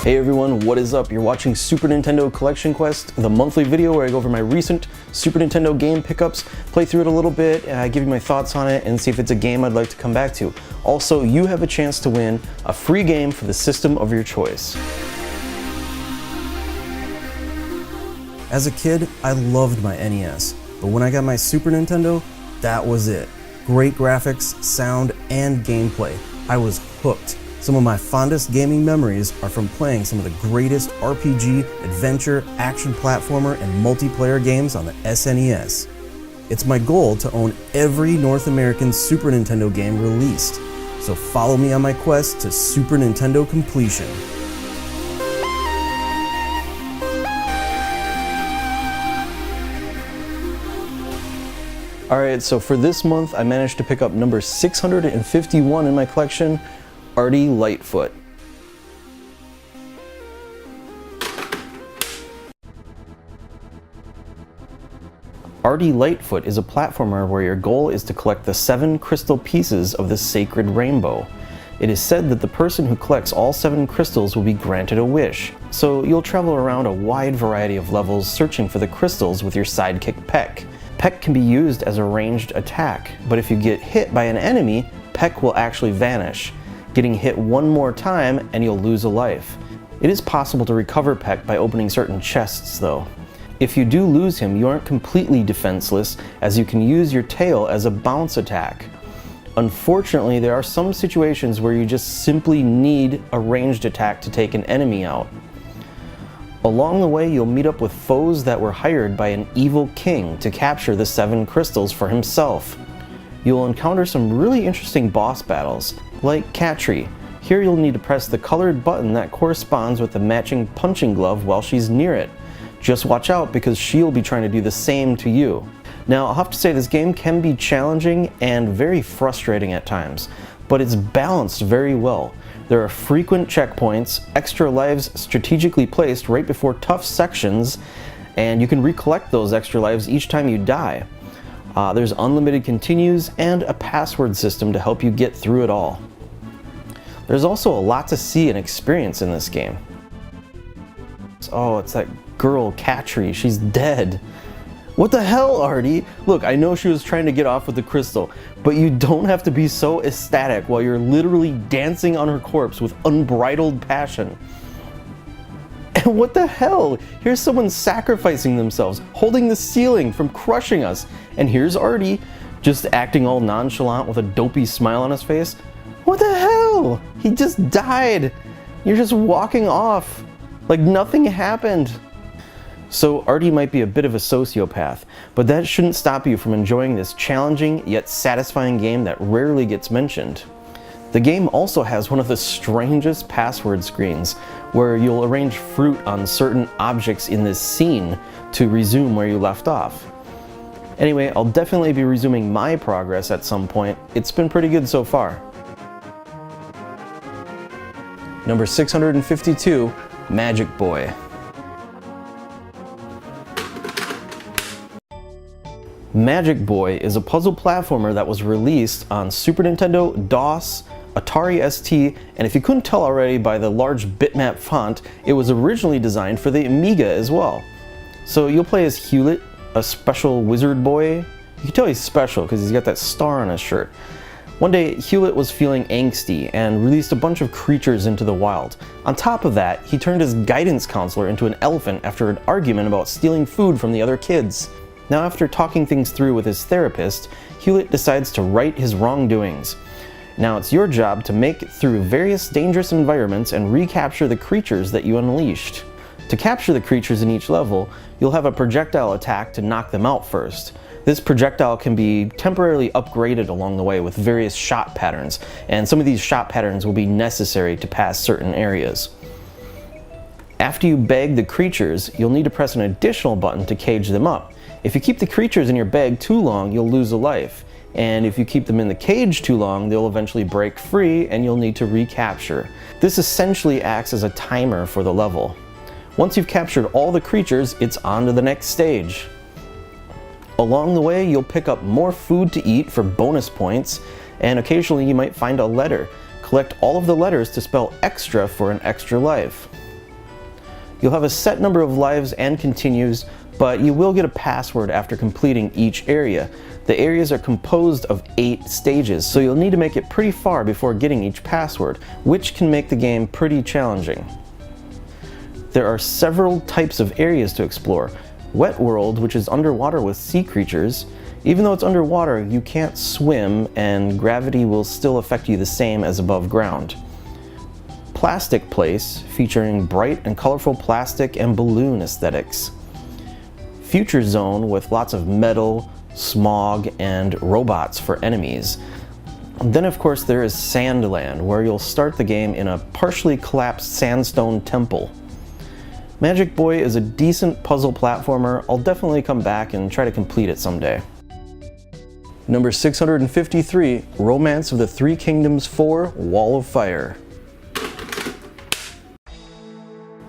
Hey everyone, what is up? You're watching Super Nintendo Collection Quest, the monthly video where I go over my recent Super Nintendo game pickups, play through it a little bit, give you my thoughts on it, and see if it's a game I'd like to come back to. Also, you have a chance to win a free game for the system of your choice. As a kid, I loved my NES, but when I got my Super Nintendo, that was it. Great graphics, sound, and gameplay. I was hooked. Some of my fondest gaming memories are from playing some of the greatest RPG, adventure, action platformer, and multiplayer games on the SNES. It's my goal to own every North American Super Nintendo game released, so follow me on my quest to Super Nintendo completion. Alright, so for this month I managed to pick up number 651 in my collection, Artie Lightfoot. Artie Lightfoot is a platformer where your goal is to collect the 7 crystal pieces of the sacred rainbow. It is said that the person who collects all 7 crystals will be granted a wish, so you'll travel around a wide variety of levels searching for the crystals with your sidekick Peck. Peck can be used as a ranged attack, but if you get hit by an enemy, Peck will actually vanish. Getting hit one more time and you'll lose a life. It is possible to recover Peck by opening certain chests though. If you do lose him, you aren't completely defenseless, as you can use your tail as a bounce attack. Unfortunately, there are some situations where you just simply need a ranged attack to take an enemy out. Along the way, you'll meet up with foes that were hired by an evil king to capture the 7 crystals for himself. You'll encounter some really interesting boss battles, like Katri. Here you'll need to press the colored button that corresponds with the matching punching glove while she's near it. Just watch out because she'll be trying to do the same to you. Now, I'll have to say this game can be challenging and very frustrating at times, but it's balanced very well. There are frequent checkpoints, extra lives strategically placed right before tough sections, and you can recollect those extra lives each time you die. There's unlimited continues and a password system to help you get through it all. There's also a lot to see and experience in this game. Oh, it's that girl, Katri. She's dead. What the hell, Artie? Look, I know she was trying to get off with the crystal, but you don't have to be so ecstatic while you're literally dancing on her corpse with unbridled passion. And what the hell? Here's someone sacrificing themselves, holding the ceiling from crushing us, and here's Artie, just acting all nonchalant with a dopey smile on his face. What the hell? He just died. You're just walking off like nothing happened. So Artie might be a bit of a sociopath, but that shouldn't stop you from enjoying this challenging yet satisfying game that rarely gets mentioned. The game also has one of the strangest password screens, where you'll arrange fruit on certain objects in this scene to resume where you left off. Anyway, I'll definitely be resuming my progress at some point. It's been pretty good so far. Number 652, Magic Boy. Magic Boy is a puzzle platformer that was released on Super Nintendo, DOS, Atari ST, and if you couldn't tell already by the large bitmap font, it was originally designed for the Amiga as well. So you'll play as Hewlett, a special wizard boy. You can tell he's special because he's got that star on his shirt. One day, Hewlett was feeling angsty and released a bunch of creatures into the wild. On top of that, he turned his guidance counselor into an elephant after an argument about stealing food from the other kids. Now, after talking things through with his therapist, Hewlett decides to right his wrongdoings. Now it's your job to make it through various dangerous environments and recapture the creatures that you unleashed. To capture the creatures in each level, you'll have a projectile attack to knock them out first. This projectile can be temporarily upgraded along the way with various shot patterns, and some of these shot patterns will be necessary to pass certain areas. After you bag the creatures, you'll need to press an additional button to cage them up. If you keep the creatures in your bag too long, you'll lose a life. And if you keep them in the cage too long, they'll eventually break free and you'll need to recapture. This essentially acts as a timer for the level. Once you've captured all the creatures, it's on to the next stage. Along the way, you'll pick up more food to eat for bonus points, and occasionally you might find a letter. Collect all of the letters to spell extra for an extra life. You'll have a set number of lives and continues, but you will get a password after completing each area. The areas are composed of 8 stages, so you'll need to make it pretty far before getting each password, which can make the game pretty challenging. There are several types of areas to explore. Wet World, which is underwater with sea creatures. Even though it's underwater, you can't swim, and gravity will still affect you the same as above ground. Plastic Place, featuring bright and colorful plastic and balloon aesthetics. Future Zone, with lots of metal, smog, and robots for enemies. Then of course there is Sandland, where you'll start the game in a partially collapsed sandstone temple. Magic Boy is a decent puzzle platformer. I'll definitely come back and try to complete it someday. Number 653, Romance of the Three Kingdoms 4, Wall of Fire.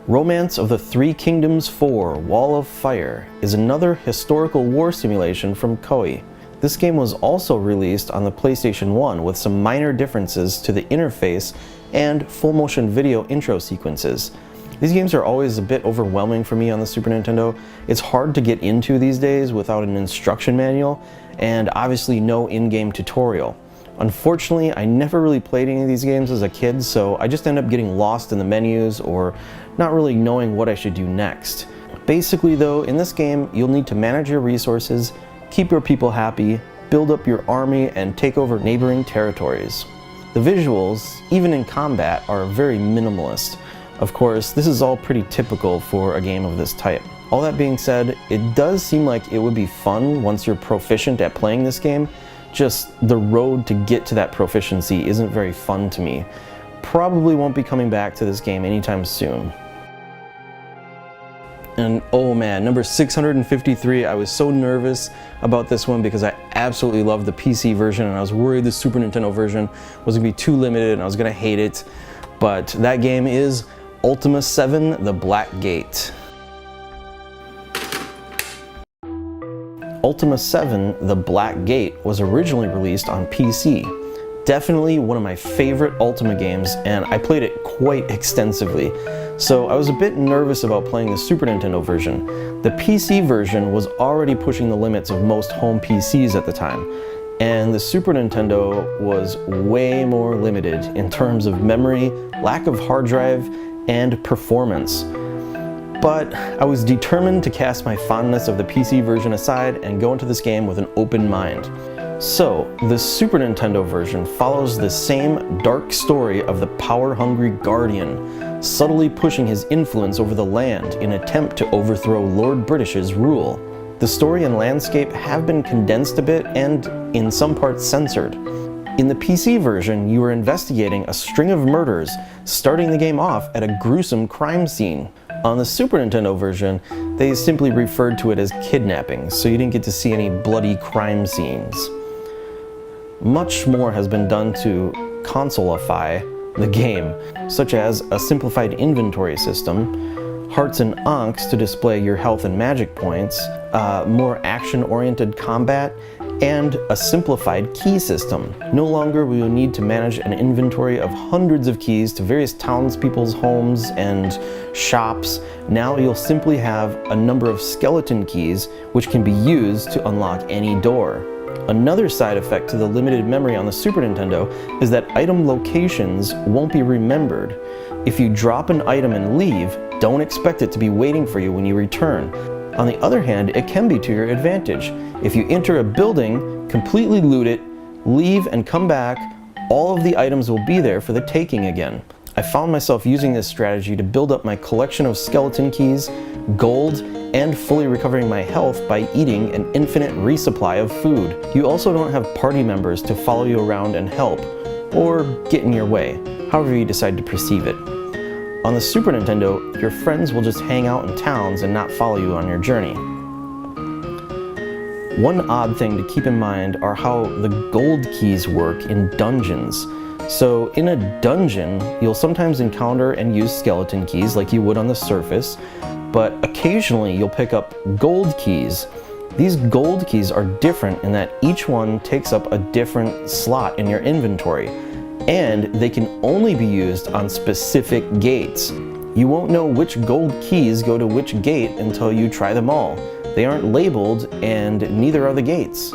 Romance of the Three Kingdoms 4, Wall of Fire is another historical war simulation from Koei. This game was also released on the PlayStation 1 with some minor differences to the interface and full motion video intro sequences. These games are always a bit overwhelming for me on the Super Nintendo. It's hard to get into these days without an instruction manual and obviously no in-game tutorial. Unfortunately, I never really played any of these games as a kid, so I just end up getting lost in the menus or not really knowing what I should do next. Basically though, in this game, you'll need to manage your resources, keep your people happy, build up your army, and take over neighboring territories. The visuals, even in combat, are very minimalist. Of course, this is all pretty typical for a game of this type. All that being said, it does seem like it would be fun once you're proficient at playing this game. Just the road to get to that proficiency isn't very fun to me. Probably won't be coming back to this game anytime soon. And oh man, number 653, I was so nervous about this one because I absolutely loved the PC version and I was worried the Super Nintendo version was gonna be too limited and I was gonna hate it. But that game is Ultima 7, The Black Gate. Ultima 7, The Black Gate was originally released on PC. Definitely one of my favorite Ultima games, and I played it quite extensively. So I was a bit nervous about playing the Super Nintendo version. The PC version was already pushing the limits of most home PCs at the time, and the Super Nintendo was way more limited in terms of memory, lack of hard drive, and performance. But I was determined to cast my fondness of the PC version aside and go into this game with an open mind. So, the Super Nintendo version follows the same dark story of the power-hungry Guardian, subtly pushing his influence over the land in an attempt to overthrow Lord British's rule. The story and landscape have been condensed a bit and, in some parts, censored. In the PC version, you are investigating a string of murders, starting the game off at a gruesome crime scene. On the Super Nintendo version, they simply referred to it as kidnapping, so you didn't get to see any bloody crime scenes. Much more has been done to consoleify the game, such as a simplified inventory system, hearts and ankhs to display your health and magic points, more action-oriented combat, and a simplified key system. No longer will you need to manage an inventory of hundreds of keys to various townspeople's homes and shops. Now you'll simply have a number of skeleton keys which can be used to unlock any door. Another side effect to the limited memory on the Super Nintendo is that item locations won't be remembered. If you drop an item and leave, don't expect it to be waiting for you when you return. On the other hand, it can be to your advantage. If you enter a building, completely loot it, leave and come back, all of the items will be there for the taking again. I found myself using this strategy to build up my collection of skeleton keys, gold, and fully recovering my health by eating an infinite resupply of food. You also don't have party members to follow you around and help, or get in your way, however you decide to perceive it. On the Super Nintendo, your friends will just hang out in towns and not follow you on your journey. One odd thing to keep in mind are how the gold keys work in dungeons. So in a dungeon, you'll sometimes encounter and use skeleton keys like you would on the surface, but occasionally you'll pick up gold keys. These gold keys are different in that each one takes up a different slot in your inventory, and they can only be used on specific gates. You won't know which gold keys go to which gate until you try them all. They aren't labeled, and neither are the gates.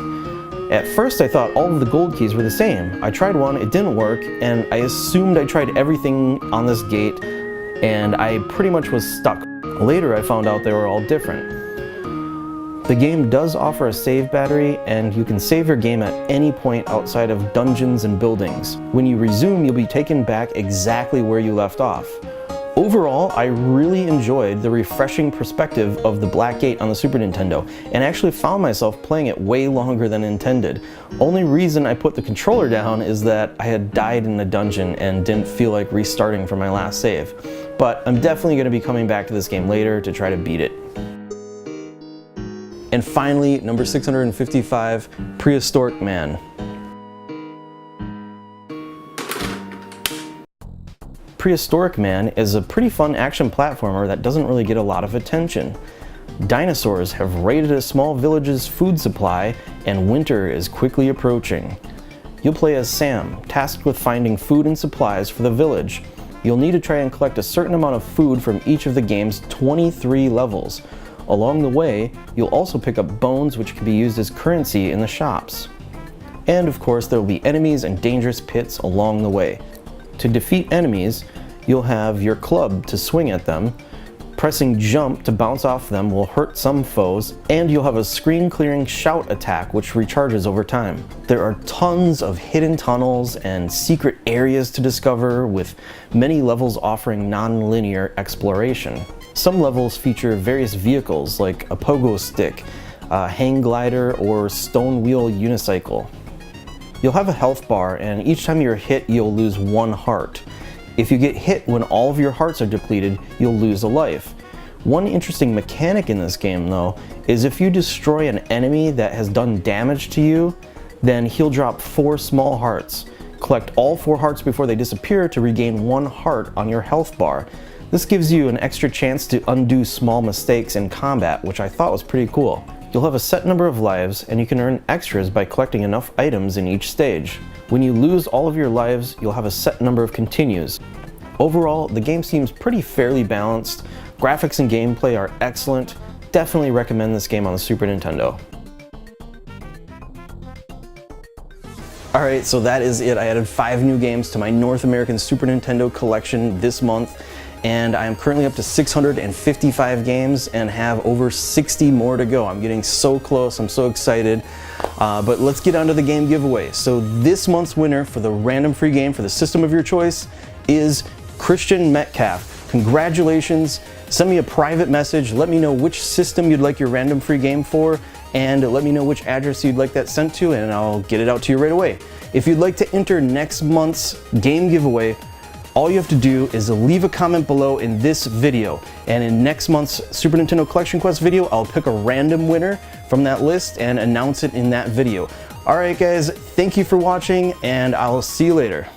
At first I thought all of the gold keys were the same. I tried one, it didn't work, and I assumed I tried everything on this gate, and I pretty much was stuck. Later I found out they were all different. The game does offer a save battery, and you can save your game at any point outside of dungeons and buildings. When you resume, you'll be taken back exactly where you left off. Overall, I really enjoyed the refreshing perspective of the Black Gate on the Super Nintendo, and actually found myself playing it way longer than intended. Only reason I put the controller down is that I had died in a dungeon and didn't feel like restarting from my last save. But I'm definitely going to be coming back to this game later to try to beat it. And finally, number 655, Prehistoric Man. Prehistoric Man is a pretty fun action platformer that doesn't really get a lot of attention. Dinosaurs have raided a small village's food supply, and winter is quickly approaching. You'll play as Sam, tasked with finding food and supplies for the village. You'll need to try and collect a certain amount of food from each of the game's 23 levels. Along the way, you'll also pick up bones which can be used as currency in the shops. And of course, there will be enemies and dangerous pits along the way. To defeat enemies, you'll have your club to swing at them, pressing jump to bounce off them will hurt some foes, and you'll have a screen-clearing shout attack which recharges over time. There are tons of hidden tunnels and secret areas to discover, with many levels offering non-linear exploration. Some levels feature various vehicles like a pogo stick, a hang glider, or stone wheel unicycle. You'll have a health bar, and each time you're hit, you'll lose 1 heart. If you get hit when all of your hearts are depleted, you'll lose a life. One interesting mechanic in this game, though, is if you destroy an enemy that has done damage to you, then he'll drop 4 small hearts. Collect all 4 hearts before they disappear to regain 1 heart on your health bar. This gives you an extra chance to undo small mistakes in combat, which I thought was pretty cool. You'll have a set number of lives, and you can earn extras by collecting enough items in each stage. When you lose all of your lives, you'll have a set number of continues. Overall, the game seems pretty fairly balanced. Graphics and gameplay are excellent. Definitely recommend this game on the Super Nintendo. Alright, so that is it. I added 5 new games to my North American Super Nintendo collection this month, and I am currently up to 655 games and have over 60 more to go. I'm getting so close, I'm so excited. But let's get on to the game giveaway. So this month's winner for the random free game for the system of your choice is Christian Metcalf. Congratulations. Send me a private message. Let me know which system you'd like your random free game for, and let me know which address you'd like that sent to, and I'll get it out to you right away. If you'd like to enter next month's game giveaway, all you have to do is leave a comment below in this video, and in next month's Super Nintendo Collection Quest video, I'll pick a random winner from that list and announce it in that video. Alright guys, thank you for watching, and I'll see you later.